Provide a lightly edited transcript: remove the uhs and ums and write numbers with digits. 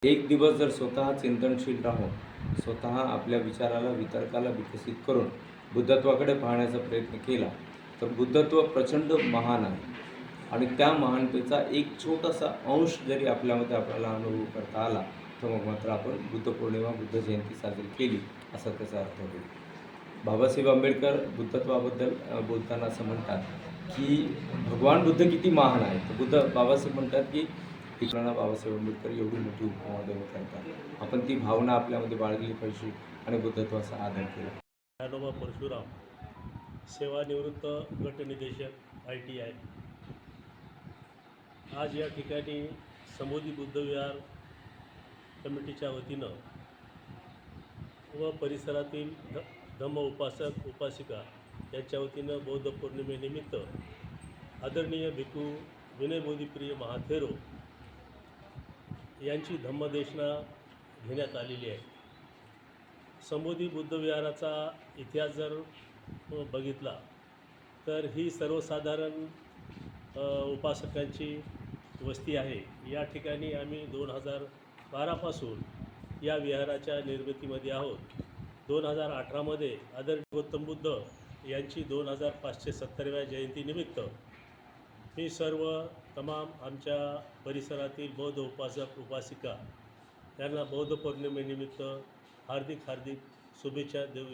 एक दिवस जर स्वतः चिंतनशील राहून, स्वतः आपल्या विचाराला, वितर्काला विकसित करून बुद्धत्वाकडे पाहण्याचा प्रयत्न केला, तर बुद्धत्व प्रचंड महान आहे आणि त्या महानतेचा एक छोटासा अंश जरी आपल्यामध्ये आपल्याला अनुभव करता आला, तर मग मात्र आपण बुद्धपौर्णिमा, बुद्ध जयंती साजरी केली, असा त्याचा अर्थ होईल. बाबासाहेब आंबेडकर बुद्धत्वाबद्दल बोलताना असं म्हणतात, की भगवान बुद्ध किती महान आहेत. तर बाबासाहेब म्हणतात, की इकडं बाबासाहेब आंबेडकर एवढी मोठी उपमा देव करतात. आपण ती भावना आपल्यामध्ये बाळगली पाहिजे आणि बुद्धत्वाचा आदर केला. ज्ञानोबा परशुराम, सेवानिवृत्त गटनिदेशक ITI. आज या ठिकाणी समोदी बुद्धविहार कमिटीच्या वतीनं व परिसरातील धम्म उपासक उपासिका यांच्या वतीनं बौद्ध पौर्णिमेनिमित्त आदरणीय भिक्खू विनयबोधीप्रिय महाथेरो यांची धम्मदेशना घेण्यात आलेली आहे. समोदी बुद्धविहाराचा इतिहास जर बघितला तर ही सर्वसाधारण उपासकांची वस्ती आहे. या ठिकाणी आम्ही 2012पासून या विहाराच्या निर्मितीमध्ये आहोत. 2018मध्ये आदरणीय गौतम बुद्ध यांची 2570व्या जयंतीनिमित्त मी सर्व तमाम आमच्या परिसरातील बौद्ध उपासक उपासिका यांना बौद्ध पौर्णिमेनिमित्त हार्दिक शुभेच्छा देऊ